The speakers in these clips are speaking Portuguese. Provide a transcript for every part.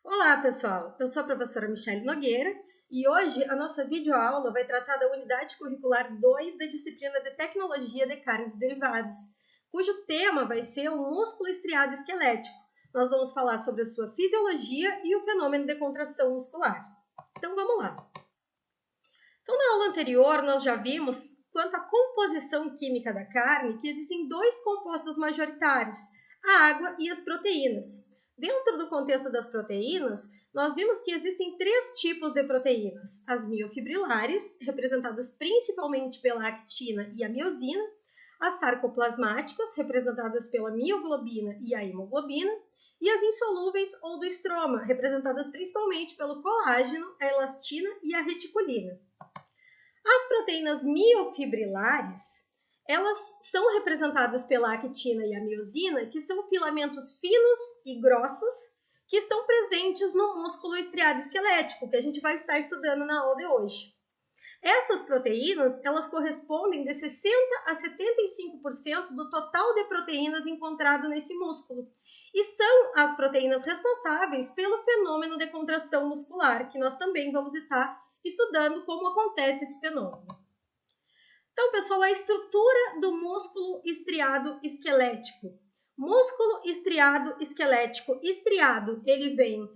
Olá, pessoal! Eu sou a professora Michele Nogueira e hoje a nossa videoaula vai tratar da unidade curricular 2 da disciplina de Tecnologia de Carnes e Derivados, cujo tema vai ser o músculo estriado esquelético. Nós vamos falar sobre a sua fisiologia e o fenômeno de contração muscular. Então, vamos lá! Então, na aula anterior, nós já vimos, quanto à composição química da carne, que existem dois compostos majoritários, a água e as proteínas. Dentro do contexto das proteínas, nós vimos que existem três tipos de proteínas: as miofibrilares, representadas principalmente pela actina e a miosina, as sarcoplasmáticas, representadas pela mioglobina e a hemoglobina, e as insolúveis ou do estroma, representadas principalmente pelo colágeno, a elastina e a reticulina. As proteínas miofibrilares, elas são representadas pela actina e a miosina, que são filamentos finos e grossos que estão presentes no músculo estriado esquelético, que a gente vai estar estudando na aula de hoje. Essas proteínas, elas correspondem de 60% a 75% do total de proteínas encontrado nesse músculo. E são as proteínas responsáveis pelo fenômeno de contração muscular, que nós também vamos estar estudando como acontece esse fenômeno. Então, pessoal, a estrutura do músculo estriado esquelético. Músculo estriado esquelético. Estriado, ele vem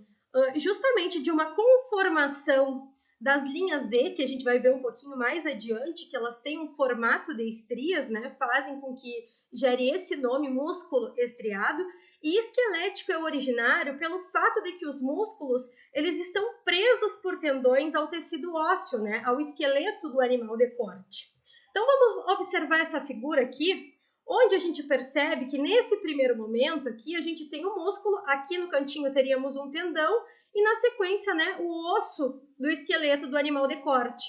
justamente de uma conformação das linhas Z, que a gente vai ver um pouquinho mais adiante, que elas têm um formato de estrias, né? Fazem com que gere esse nome, músculo estriado. E esquelético é originário pelo fato de que os músculos, eles estão presos por tendões ao tecido ósseo, né? Ao esqueleto do animal de corte. Então, vamos observar essa figura aqui, onde a gente percebe que nesse primeiro momento aqui, a gente tem um músculo, aqui no cantinho teríamos um tendão, e na sequência, né, o osso do esqueleto do animal de corte.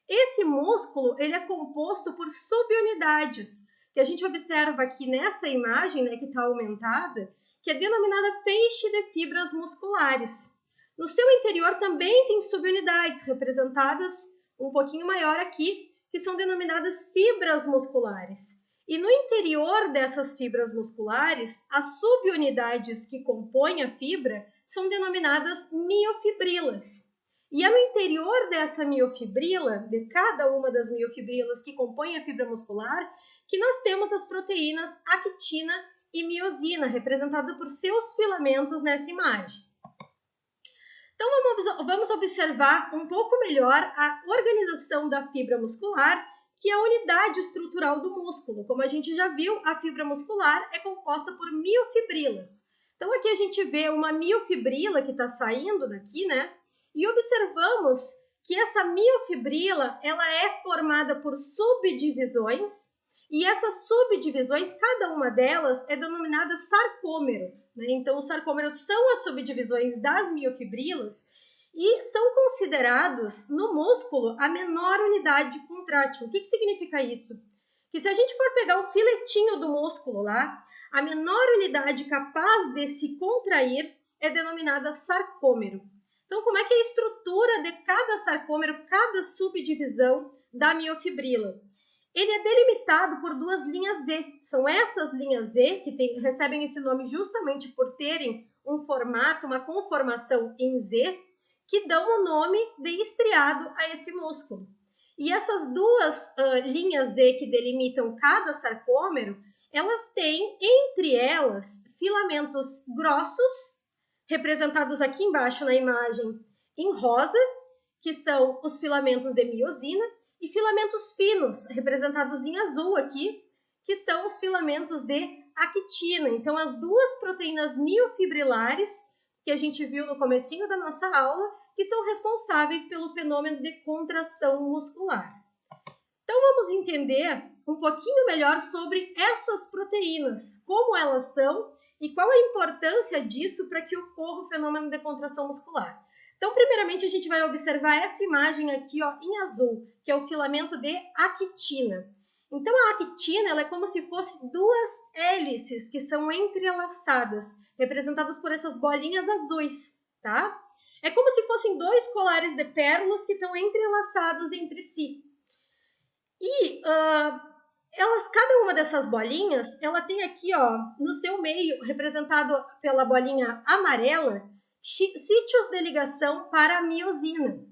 Esse músculo, ele é composto por subunidades, que a gente observa aqui nessa imagem, né, que está aumentada, que é denominada feixe de fibras musculares. No seu interior também tem subunidades, representadas um pouquinho maior aqui, que são denominadas fibras musculares. E no interior dessas fibras musculares, as subunidades que compõem a fibra são denominadas miofibrilas. E é no interior dessa miofibrila, de cada uma das miofibrilas que compõem a fibra muscular, que nós temos as proteínas actina e miosina, representadas por seus filamentos nessa imagem. Então, vamos observar um pouco melhor a organização da fibra muscular, que é a unidade estrutural do músculo. Como a gente já viu, a fibra muscular é composta por miofibrilas. Então, aqui a gente vê uma miofibrila que está saindo daqui, né? E observamos que essa miofibrila, ela é formada por subdivisões, e essas subdivisões, cada uma delas é denominada sarcômero, né? Então, os sarcômeros são as subdivisões das miofibrilas e são considerados no músculo a menor unidade contrátil. O que significa isso? Que se a gente for pegar o filetinho do músculo lá, a menor unidade capaz de se contrair é denominada sarcômero. Então, como é que é a estrutura de cada sarcômero, cada subdivisão da miofibrila? Ele é delimitado por duas linhas Z. São essas linhas Z que recebem esse nome justamente por terem um formato, uma conformação em Z, que dão o nome de estriado a esse músculo. E essas duas linhas Z que delimitam cada sarcômero, elas têm entre elas filamentos grossos, representados aqui embaixo na imagem em rosa, que são os filamentos de miosina, e filamentos finos, representados em azul aqui, que são os filamentos de actina. Então, as duas proteínas miofibrilares, que a gente viu no comecinho da nossa aula, que são responsáveis pelo fenômeno de contração muscular. Então, vamos entender um pouquinho melhor sobre essas proteínas, como elas são e qual a importância disso para que ocorra o fenômeno de contração muscular. Então, primeiramente, a gente vai observar essa imagem aqui, ó, em azul, que é o filamento de actina. Então, a actina, ela é como se fosse duas hélices que são entrelaçadas, representadas por essas bolinhas azuis, tá? É como se fossem dois colares de pérolas que estão entrelaçados entre si. E cada uma dessas bolinhas, ela tem aqui, ó, no seu meio, representado pela bolinha amarela, sítios de ligação para a miosina.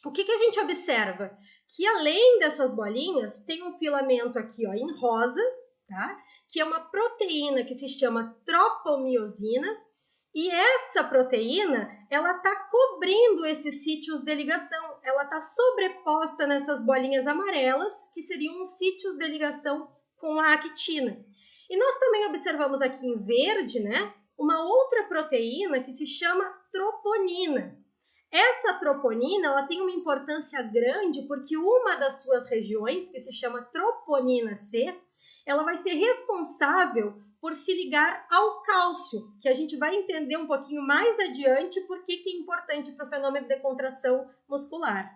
O que a gente observa? Que além dessas bolinhas, tem um filamento aqui, ó, em rosa, tá? Que é uma proteína que se chama tropomiosina, e essa proteína, ela está cobrindo esses sítios de ligação, ela está sobreposta nessas bolinhas amarelas, que seriam os sítios de ligação com a actina. E nós também observamos aqui em verde, né, uma outra proteína que se chama troponina. Essa troponina, ela tem uma importância grande porque uma das suas regiões, que se chama troponina C, ela vai ser responsável por se ligar ao cálcio, que a gente vai entender um pouquinho mais adiante por que é importante para o fenômeno de contração muscular.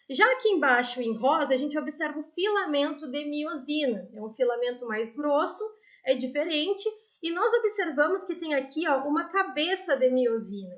Já aqui embaixo, em rosa, a gente observa o filamento de miosina. É um filamento mais grosso, é diferente, e nós observamos que tem aqui, ó, uma cabeça de miosina.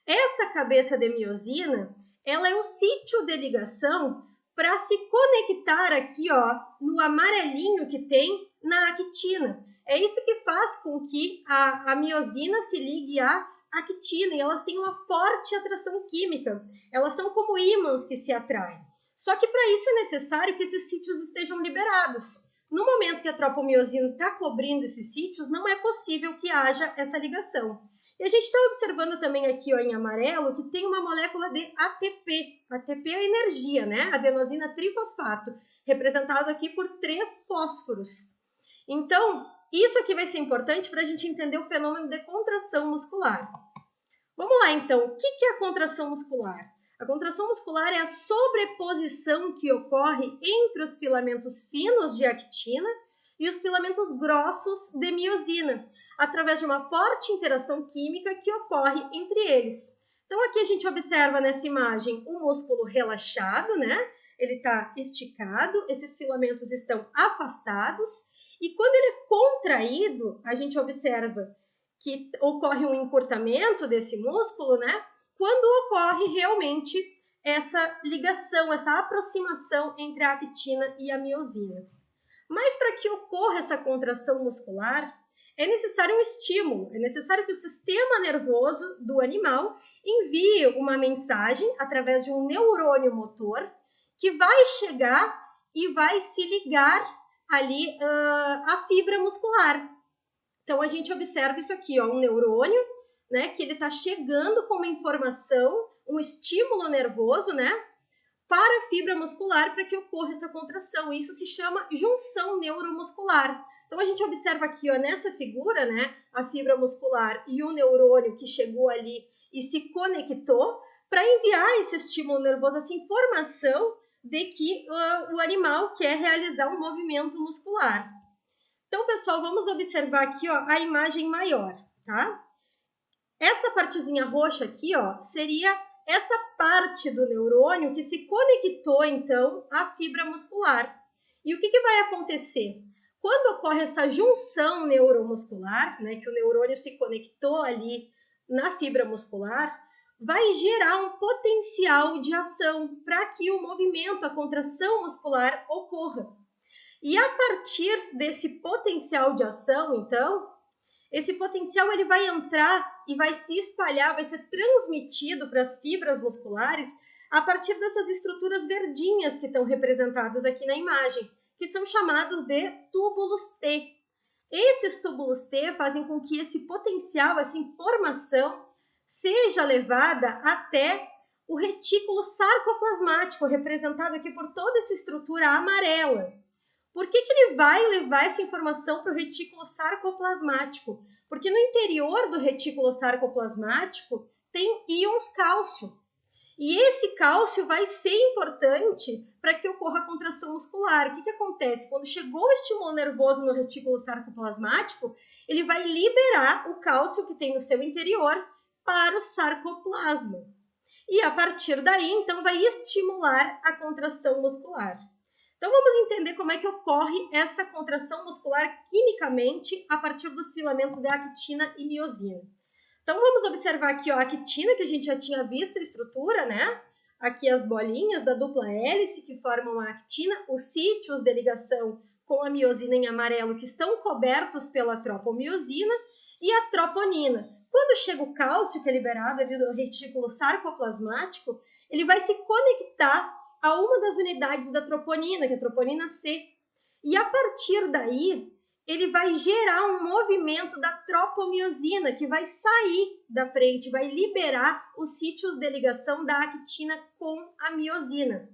Essa cabeça de miosina, ela é o sítio de ligação para se conectar aqui, ó, no amarelinho que tem na actina. É isso que faz com que a miosina se ligue à actina e elas têm uma forte atração química. Elas são como ímãs que se atraem. Só que para isso é necessário que esses sítios estejam liberados. No momento que a tropomiosina está cobrindo esses sítios, não é possível que haja essa ligação. E a gente está observando também aqui, ó, em amarelo que tem uma molécula de ATP. ATP é energia, né? Adenosina trifosfato, representado aqui por 3 fósforos. Então, isso aqui vai ser importante para a gente entender o fenômeno de contração muscular. Vamos lá, então. O que é a contração muscular? A contração muscular é a sobreposição que ocorre entre os filamentos finos de actina e os filamentos grossos de miosina, através de uma forte interação química que ocorre entre eles. Então, aqui a gente observa nessa imagem o músculo relaxado, né? Ele está esticado, esses filamentos estão afastados, e quando ele é contraído, a gente observa que ocorre um encurtamento desse músculo, né? Quando ocorre realmente essa ligação, essa aproximação entre a actina e a miosina. Mas para que ocorra essa contração muscular, é necessário um estímulo, é necessário que o sistema nervoso do animal envie uma mensagem através de um neurônio motor que vai chegar e vai se ligar ali a fibra muscular. Então, a gente observa isso aqui, ó, um neurônio, né, que ele está chegando com uma informação, um estímulo nervoso, né, para a fibra muscular para que ocorra essa contração. Isso se chama junção neuromuscular. Então, a gente observa aqui, ó, nessa figura, né, a fibra muscular e o neurônio que chegou ali e se conectou para enviar esse estímulo nervoso, essa informação de que o animal quer realizar um movimento muscular. Então, pessoal, vamos observar aqui, ó, a imagem maior, tá? Essa partezinha roxa aqui, ó, seria essa parte do neurônio que se conectou, então, à fibra muscular. E o que vai acontecer? Quando ocorre essa junção neuromuscular, né, que o neurônio se conectou ali na fibra muscular, vai gerar um potencial de ação para que o movimento, a contração muscular ocorra. E a partir desse potencial de ação, então, esse potencial ele vai entrar e vai se espalhar, vai ser transmitido para as fibras musculares a partir dessas estruturas verdinhas que estão representadas aqui na imagem, que são chamados de túbulos T. Esses túbulos T fazem com que esse potencial, essa informação, seja levada até o retículo sarcoplasmático, representado aqui por toda essa estrutura amarela. Por que ele vai levar essa informação para o retículo sarcoplasmático? Porque no interior do retículo sarcoplasmático tem íons cálcio. E esse cálcio vai ser importante para que ocorra a contração muscular. O que acontece? Quando chegou o estímulo nervoso no retículo sarcoplasmático, ele vai liberar o cálcio que tem no seu interior para o sarcoplasma. E a partir daí, então, vai estimular a contração muscular. Então, vamos entender como é que ocorre essa contração muscular quimicamente a partir dos filamentos de actina e miosina. Então, vamos observar aqui, ó, a actina, que a gente já tinha visto a estrutura, né? Aqui as bolinhas da dupla hélice que formam a actina, os sítios de ligação com a miosina em amarelo que estão cobertos pela tropomiosina e a troponina. Quando chega o cálcio, que é liberado ali do retículo sarcoplasmático, ele vai se conectar a uma das unidades da troponina, que é a troponina C. E a partir daí, ele vai gerar um movimento da tropomiosina, que vai sair da frente, vai liberar os sítios de ligação da actina com a miosina.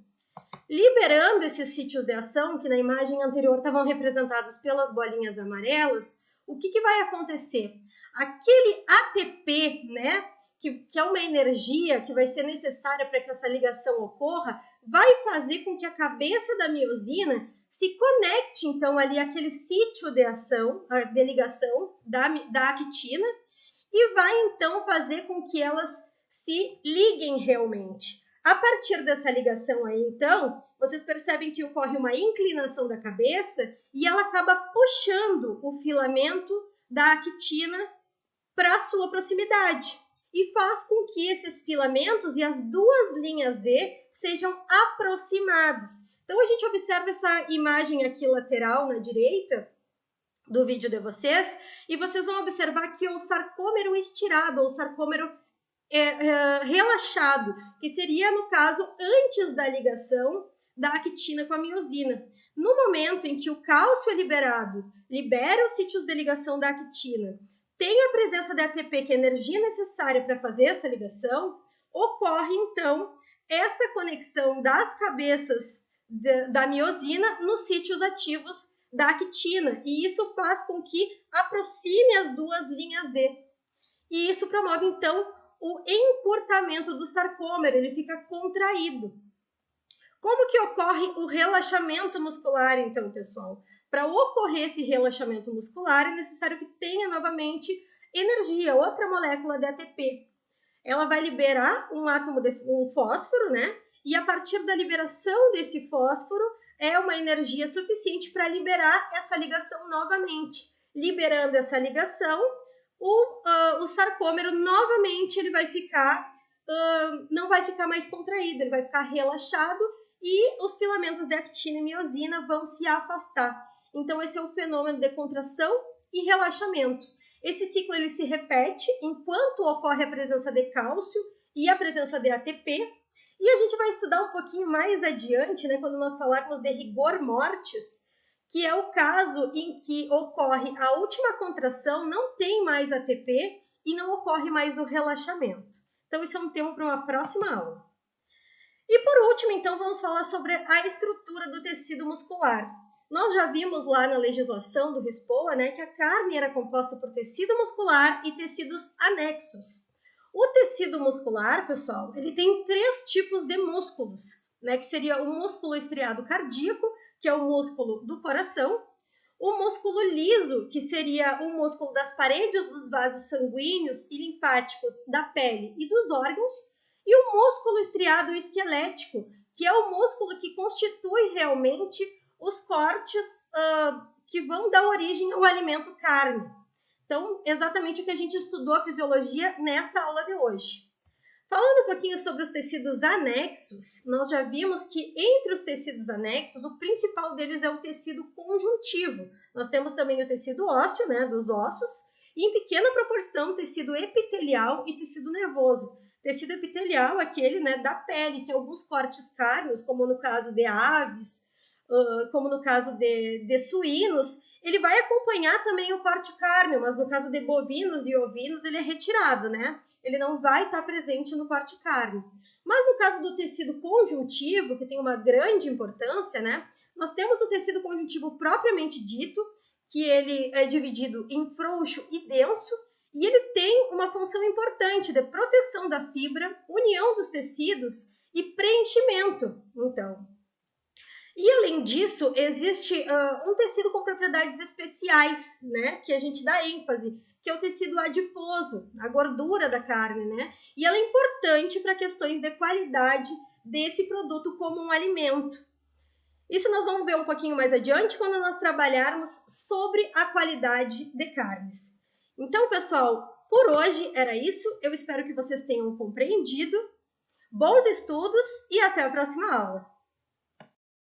Liberando esses sítios de ação, que na imagem anterior estavam representados pelas bolinhas amarelas, o que vai acontecer? Aquele ATP, né, que é uma energia que vai ser necessária para que essa ligação ocorra, vai fazer com que a cabeça da miosina se conecte, então, ali àquele sítio de ação, de ligação da actina, e vai, então, fazer com que elas se liguem realmente. A partir dessa ligação aí, então, vocês percebem que ocorre uma inclinação da cabeça e ela acaba puxando o filamento da actina para a sua proximidade e faz com que esses filamentos e as duas linhas Z sejam aproximados. Então, a gente observa essa imagem aqui lateral na direita do vídeo de vocês e vocês vão observar que o sarcômero estirado ou sarcômero relaxado, que seria, no caso, antes da ligação da actina com a miosina. No momento em que o cálcio é liberado, libera os sítios de ligação da actina, tem a presença da ATP, que é a energia necessária para fazer essa ligação, ocorre, então, essa conexão das cabeças da miosina nos sítios ativos da actina, e isso faz com que aproxime as duas linhas Z. E isso promove, então, o encurtamento do sarcômero, ele fica contraído. Como que ocorre o relaxamento muscular, então, pessoal? Para ocorrer esse relaxamento muscular, é necessário que tenha novamente energia, outra molécula de ATP. Ela vai liberar um átomo de um fósforo, né? E a partir da liberação desse fósforo, é uma energia suficiente para liberar essa ligação novamente. Liberando essa ligação, o sarcômero novamente ele vai ficar, não vai ficar mais contraído, ele vai ficar relaxado e os filamentos de actina e miosina vão se afastar. Então, esse é o fenômeno de contração e relaxamento. Esse ciclo ele se repete enquanto ocorre a presença de cálcio e a presença de ATP. E a gente vai estudar um pouquinho mais adiante, né, quando nós falarmos de rigor mortis, que é o caso em que ocorre a última contração, não tem mais ATP e não ocorre mais o relaxamento. Então, isso é um tema para uma próxima aula. E por último, então, vamos falar sobre a estrutura do tecido muscular. Nós já vimos lá na legislação do RESPOA, né, que a carne era composta por tecido muscular e tecidos anexos. O tecido muscular, pessoal, ele tem 3 tipos de músculos, né, que seria o músculo estriado cardíaco, que é o músculo do coração, o músculo liso, que seria o músculo das paredes dos vasos sanguíneos e linfáticos da pele e dos órgãos, e o músculo estriado esquelético, que é o músculo que constitui realmente os cortes que vão dar origem ao alimento carne. Então, exatamente o que a gente estudou a fisiologia nessa aula de hoje. Falando um pouquinho sobre os tecidos anexos, nós já vimos que entre os tecidos anexos, o principal deles é o tecido conjuntivo. Nós temos também o tecido ósseo, né, dos ossos, e em pequena proporção o tecido epitelial e tecido nervoso. Tecido epitelial, aquele, né, da pele, que alguns cortes cárneos, como no caso de aves, como no caso de suínos, ele vai acompanhar também o corte cárneo, mas no caso de bovinos e ovinos, ele é retirado, né? Ele não vai estar presente no corte cárneo. Mas no caso do tecido conjuntivo, que tem uma grande importância, né? Nós temos o tecido conjuntivo propriamente dito, que ele é dividido em frouxo e denso, e ele tem uma função importante de proteção da fibra, união dos tecidos e preenchimento, então. E além disso, existe um tecido com propriedades especiais, né, que a gente dá ênfase, que é o tecido adiposo, a gordura da carne, né? E ela é importante para questões de qualidade desse produto como um alimento. Isso nós vamos ver um pouquinho mais adiante quando nós trabalharmos sobre a qualidade de carnes. Então, pessoal, por hoje era isso. Eu espero que vocês tenham compreendido. Bons estudos e até a próxima aula!